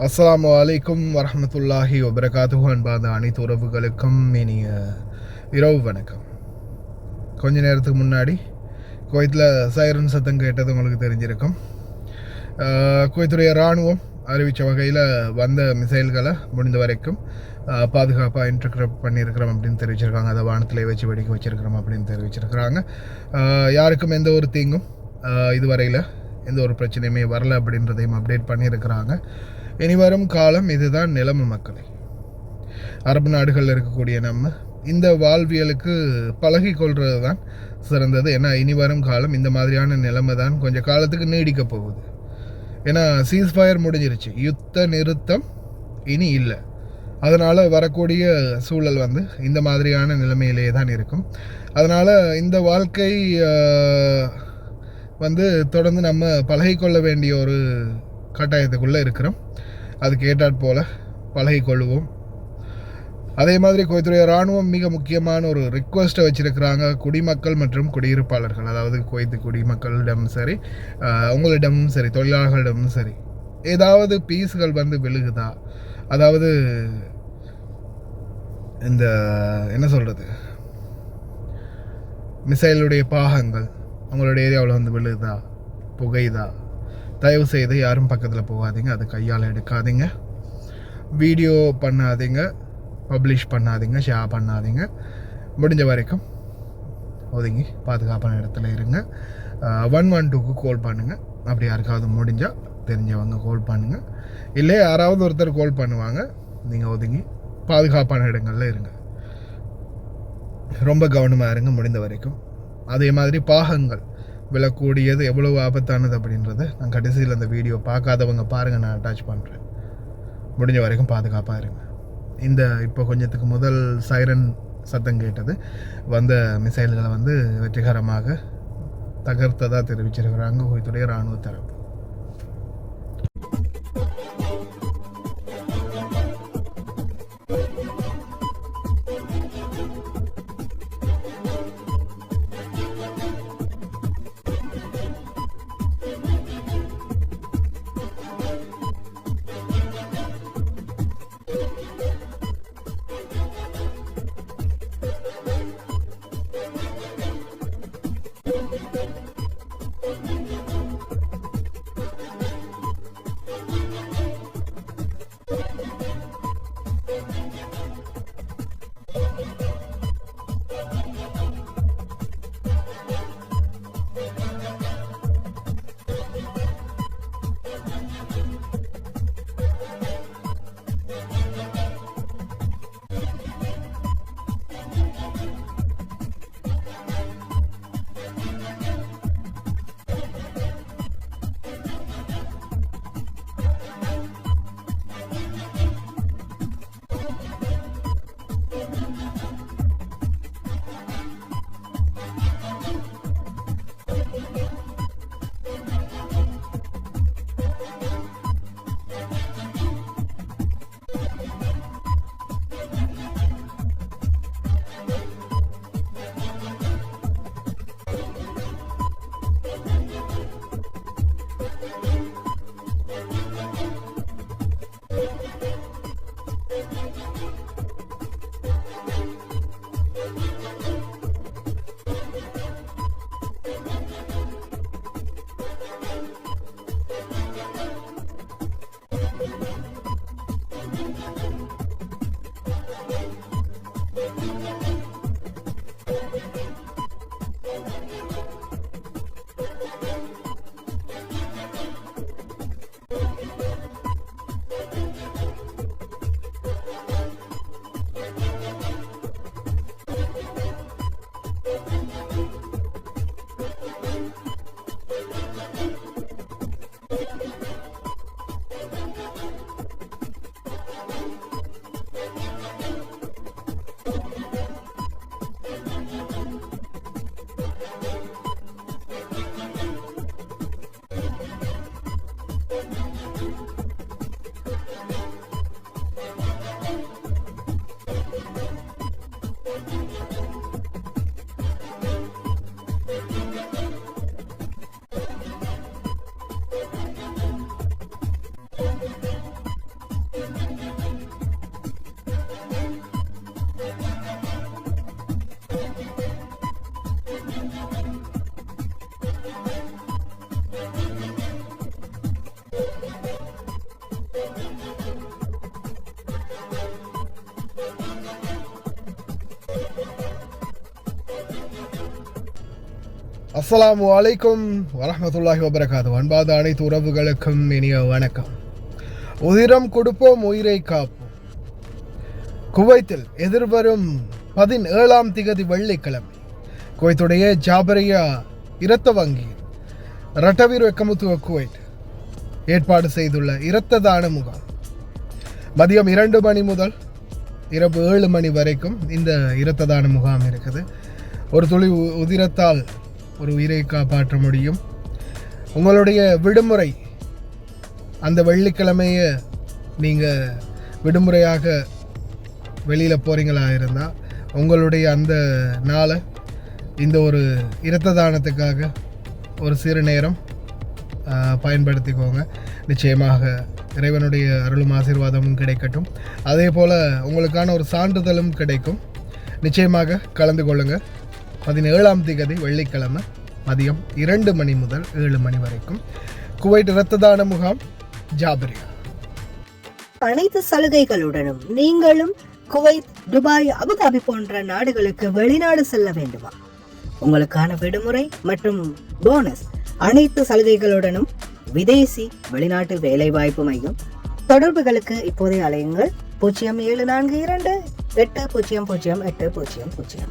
அஸ்ஸலாமு அலைக்கும் வரஹ்மத்துல்லாஹி வபரகாத்துஹு. அன்பார்ந்த அனைத்து உறவுகளுக்கும் இனிய இரவு வணக்கம். கொஞ்ச நேரத்துக்கு முன்னாடி குவைத்தில் சைரன் சத்தம் கேட்டது உங்களுக்கு தெரிஞ்சிருக்கும். குவைத்துடைய இராணுவம் அறிவித்த வகையில் வந்த மிசைல்களை முடிந்த வரைக்கும் பாதுகாப்பாக இன்டர்கிரப்ட் பண்ணியிருக்கிறோம் அப்படின்னு தெரிவிச்சிருக்காங்க. அதை வானத்திலே வச்சு வெடிக்க வச்சிருக்கிறோம் அப்படின்னு தெரிவிச்சிருக்கிறாங்க. யாருக்கும் எந்த ஒரு தீங்கும் இதுவரையில் எந்த ஒரு பிரச்சனையுமே வரலை அப்படின்றதையும் அப்டேட் பண்ணியிருக்கிறாங்க. இனி வரும் காலம் இதுதான் நிலைமை மக்களை. அரபு நாடுகளில் இருக்கக்கூடிய நம்ம இந்த வாழ்வியலுக்கு பழகி கொள்வது தான் சிறந்தது. ஏன்னா இனி வரும் காலம் இந்த மாதிரியான நிலைமை தான் கொஞ்சம் காலத்துக்கு நீடிக்க போகுது. ஏன்னா சீஸ்ஃபயர் முடிஞ்சிருச்சு, யுத்த நிறுத்தம் இனி இல்லை. அதனால் வரக்கூடிய சூழல் இந்த மாதிரியான நிலைமையிலே தான் இருக்கும். அதனால் இந்த வாழ்க்கை தொடர்ந்து நம்ம பழகிக்கொள்ள வேண்டிய ஒரு கட்டாயத்துக்குள்ளே இருக்கிறோம். அதுக்கு ஏற்றாற் போல் பழகிக்கொள்வோம். அதே மாதிரி குவைத்துடைய இராணுவம் மிக முக்கியமான ஒரு ரிக்வெஸ்ட்டை வச்சுருக்கிறாங்க. குடிமக்கள் மற்றும் குடியிருப்பாளர்கள், அதாவது குவைத்து குடிமக்களிடமும் சரி, உங்களிடமும் சரி, தொழிலாளர்களிடமும் சரி, ஏதாவது பீஸ்கள் விழுகுதா, அதாவது இந்த என்ன சொல்கிறது, மிசைலுடைய பாகங்கள் உங்களுடைய ஏரியாவில் விழுகுதா, புகையுதா, தயவு செய்து யாரும் பக்கத்தில் போகாதீங்க. அது கையால் எடுக்காதீங்க, வீடியோ பண்ணாதீங்க, பப்ளிஷ் பண்ணாதீங்க, ஷேர் பண்ணாதீங்க. முடிஞ்ச வரைக்கும் ஒதுங்கி பாதுகாப்பான இடத்துல இருங்க. 112க்கு கால் பண்ணுங்கள். அப்படி யாருக்காவது முடிஞ்சால் தெரிஞ்சவங்க கால் பண்ணுங்கள். இல்லை யாராவது ஒருத்தர் கால் பண்ணுவாங்க. நீங்கள் ஒதுங்கி பாதுகாப்பான இடங்களில் இருங்க. ரொம்ப கவனமாக இருங்க முடிந்த வரைக்கும். அதே மாதிரி பாகங்கள் விழக்கூடியது எவ்வளவு ஆபத்தானது அப்படின்றத நான் கடைசியில் அந்த வீடியோ பார்க்காதவங்க பாருங்கள், நான் அட்டாச் பண்ணுறேன். முடிஞ்ச வரைக்கும் பாதுகாப்பாக இருங்க. இந்த இப்போ கொஞ்சத்துக்கு முதல் சைரன் சத்தம் கேட்டது வந்த மிசைல்களை வெற்றிகரமாக தகர்த்ததாக தெரிவிச்சிருக்கிறாங்க குவைத்துடைய இராணுவ தரப்பு. அஸ்ஸலாமு அலைக்கும் வரஹ்மத்துல்லாஹி வபரகாத்து. அன்பாத அனைத்து உறவுகளுக்கும் இனிய வணக்கம். உதிரம் கொடுப்போம், உயிரை காப்போம். குவைத்தில் எதிர்வரும் 17ஆம் திகதி வெள்ளிக்கிழமை குவைத்துடைய ஜாபரியா இரத்த வங்கி ரட்டவீர் வெக்கமுத்துவ குவைட் ஏற்பாடு செய்துள்ள இரத்த தான முகாம் மதியம் 2 மணி முதல் இரவு 7 மணி வரைக்கும் இந்த இரத்த தான முகாம் இருக்குது. ஒரு துளி உதிரத்தால் ஒரு உயிரை காப்பாற்ற முடியும். உங்களுடைய விடுமுறை அந்த வெள்ளிக்கிழமையை நீங்கள் விடுமுறையாக வெளியில் போகிறீங்களா இருந்தால் உங்களுடைய அந்த நாளை இந்த ஒரு இரத்த தானத்துக்காக ஒரு சிறு நேரம் பயன்படுத்திக்கோங்க. நிச்சயமாக இறைவனுடைய அருளும் ஆசீர்வாதமும் கிடைக்கட்டும். அதே போல் உங்களுக்கான ஒரு சான்றிதழும் கிடைக்கும். நிச்சயமாக கலந்து கொள்ளுங்கள். 17ஆம் திகதி வெள்ளிக்கிழமை மதியம் 2 மணி முதல் 7 மணி வரைக்கும் குவைட் இரத்த தான முகாம் ஜாபரியா. அனைத்து சலுகைகளுடனும் நீங்களும் குவைத், துபாய், அபுதாபி போன்ற நாடுகளுக்கு வெளிநாடு செல்ல வேண்டுமா? உங்களுக்கான விடுமுறை மற்றும் போனஸ் அனைத்து சலுகைகளுடனும் விதேசி வெளிநாட்டு வேலை வாய்ப்பு மையம். தொடர்புகளுக்கு இப்போதே அலையுங்கள் 0742 800800.